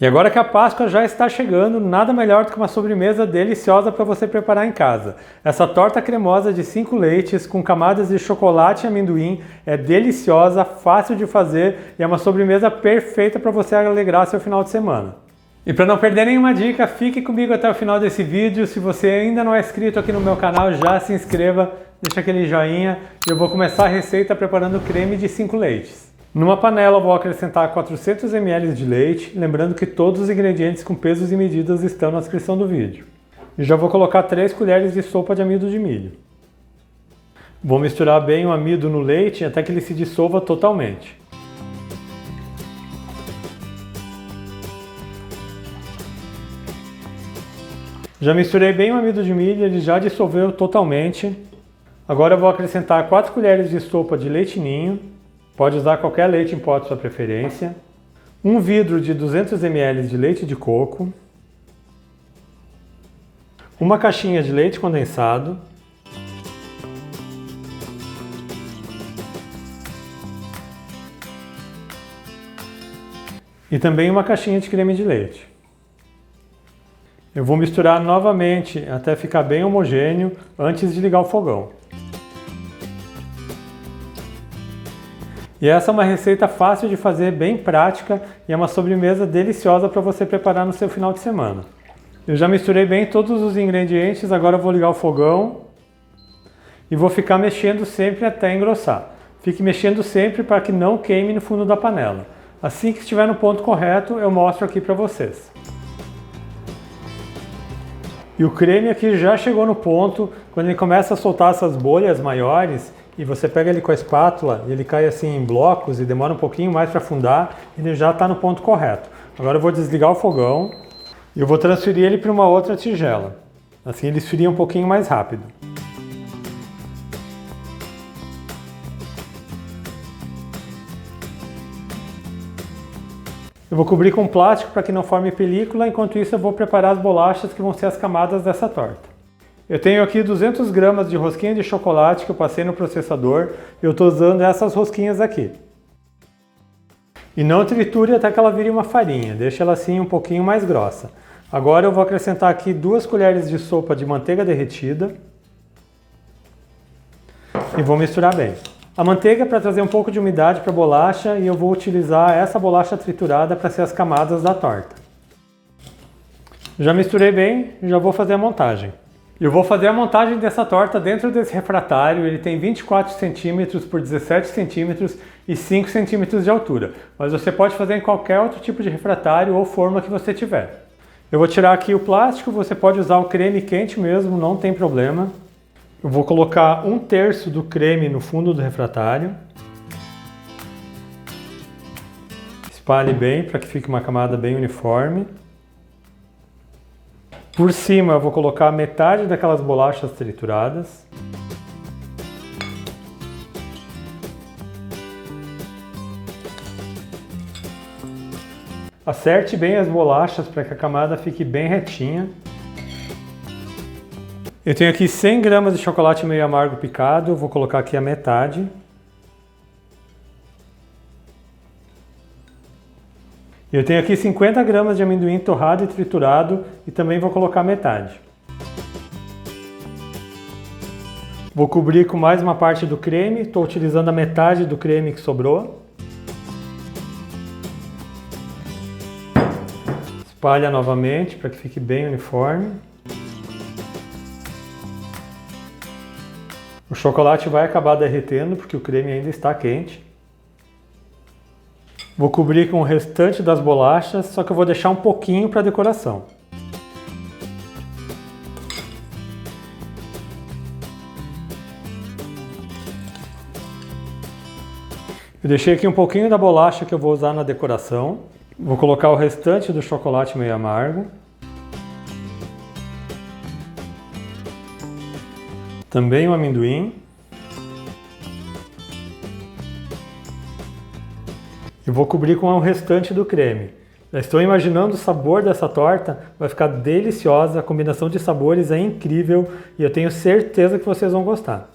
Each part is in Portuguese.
E agora que a Páscoa já está chegando, nada melhor do que uma sobremesa deliciosa para você preparar em casa. Essa torta cremosa de 5 leites com camadas de chocolate e amendoim é deliciosa, fácil de fazer e é uma sobremesa perfeita para você alegrar seu final de semana. E para não perder nenhuma dica, fique comigo até o final desse vídeo. Se você ainda não é inscrito aqui no meu canal, já se inscreva, deixa aquele joinha e eu vou começar a receita preparando creme de 5 leites. Numa panela eu vou acrescentar 400 ml de leite, lembrando que todos os ingredientes com pesos e medidas estão na descrição do vídeo. E já vou colocar 3 colheres de sopa de amido de milho. Vou misturar bem o amido no leite até que ele se dissolva totalmente. Já misturei bem o amido de milho, ele já dissolveu totalmente. Agora eu vou acrescentar 4 colheres de sopa de leite ninho. Pode usar qualquer leite em pó de sua preferência. Um vidro de 200 ml de leite de coco. Uma caixinha de leite condensado. E também uma caixinha de creme de leite. Eu vou misturar novamente até ficar bem homogêneo antes de ligar o fogão. E essa é uma receita fácil de fazer, bem prática e é uma sobremesa deliciosa para você preparar no seu final de semana. Eu já misturei bem todos os ingredientes, agora eu vou ligar o fogão e vou ficar mexendo sempre até engrossar. Fique mexendo sempre para que não queime no fundo da panela. Assim que estiver no ponto correto, eu mostro aqui para vocês. E o creme aqui já chegou no ponto, quando ele começa a soltar essas bolhas maiores, e você pega ele com a espátula e ele cai assim em blocos e demora um pouquinho mais para afundar, ele já está no ponto correto. Agora eu vou desligar o fogão e eu vou transferir ele para uma outra tigela. Assim ele esfria um pouquinho mais rápido. Eu vou cobrir com plástico para que não forme película, enquanto isso eu vou preparar as bolachas que vão ser as camadas dessa torta. Eu tenho aqui 200 gramas de rosquinha de chocolate que eu passei no processador e eu estou usando essas rosquinhas aqui. E não triture até que ela vire uma farinha, deixe ela assim um pouquinho mais grossa. Agora eu vou acrescentar aqui 2 colheres de sopa de manteiga derretida e vou misturar bem. A manteiga é para trazer um pouco de umidade para a bolacha e eu vou utilizar essa bolacha triturada para ser as camadas da torta. Já misturei bem e já vou fazer a montagem. Eu vou fazer a montagem dessa torta dentro desse refratário, ele tem 24 cm por 17 cm e 5 cm de altura, mas você pode fazer em qualquer outro tipo de refratário ou forma que você tiver. Eu vou tirar aqui o plástico, você pode usar o creme quente mesmo, não tem problema. Eu vou colocar 1/3 do creme no fundo do refratário. Espalhe bem para que fique uma camada bem uniforme. Por cima eu vou colocar metade daquelas bolachas trituradas. Acerte bem as bolachas para que a camada fique bem retinha. Eu tenho aqui 100 gramas de chocolate meio amargo picado, eu vou colocar aqui a metade. Eu tenho aqui 50 gramas de amendoim torrado e triturado e também vou colocar metade. Vou cobrir com mais uma parte do creme, estou utilizando a metade do creme que sobrou. Espalha novamente para que fique bem uniforme. O chocolate vai acabar derretendo porque o creme ainda está quente. Vou cobrir com o restante das bolachas, só que eu vou deixar um pouquinho para decoração. Eu deixei aqui um pouquinho da bolacha que eu vou usar na decoração. Vou colocar o restante do chocolate meio amargo. Também o amendoim. E vou cobrir com o restante do creme. Já estou imaginando o sabor dessa torta, vai ficar deliciosa, a combinação de sabores é incrível e eu tenho certeza que vocês vão gostar.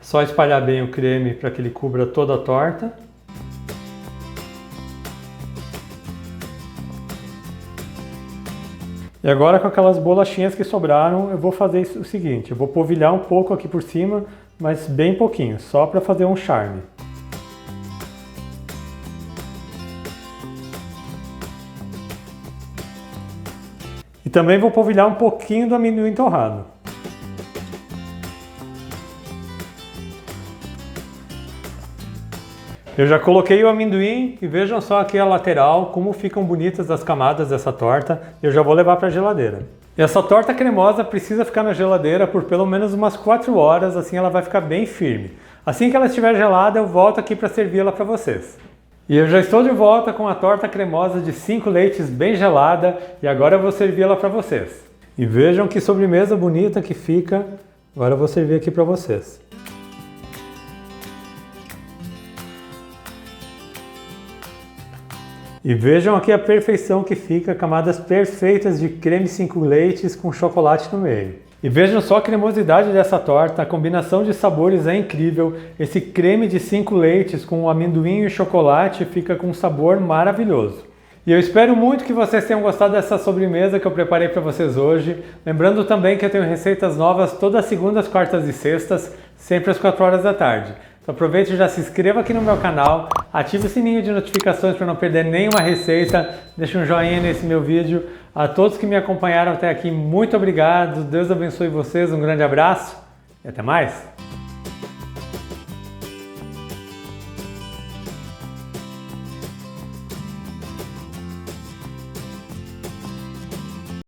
Só espalhar bem o creme para que ele cubra toda a torta. E agora com aquelas bolachinhas que sobraram, eu vou fazer o seguinte, eu vou polvilhar um pouco aqui por cima, mas bem pouquinho, só para fazer um charme. E também vou polvilhar um pouquinho do amendoim torrado. Eu já coloquei o amendoim e vejam só aqui a lateral, como ficam bonitas as camadas dessa torta. Eu já vou levar para a geladeira. E essa torta cremosa precisa ficar na geladeira por pelo menos umas 4 horas, assim ela vai ficar bem firme. Assim que ela estiver gelada, eu volto aqui para servi-la para vocês. E eu já estou de volta com a torta cremosa de 5 leites bem gelada e agora eu vou servi-la para vocês. E vejam que sobremesa bonita que fica. Agora eu vou servir aqui para vocês. E vejam aqui a perfeição que fica, camadas perfeitas de creme 5 leites com chocolate no meio. E vejam só a cremosidade dessa torta, a combinação de sabores é incrível. Esse creme de 5 leites com amendoim e chocolate fica com um sabor maravilhoso. E eu espero muito que vocês tenham gostado dessa sobremesa que eu preparei para vocês hoje. Lembrando também que eu tenho receitas novas todas as segundas, quartas e sextas, sempre às 4 horas da tarde. Então aproveite e já se inscreva aqui no meu canal, ative o sininho de notificações para não perder nenhuma receita, deixe um joinha nesse meu vídeo. A todos que me acompanharam até aqui, muito obrigado, Deus abençoe vocês, um grande abraço e até mais!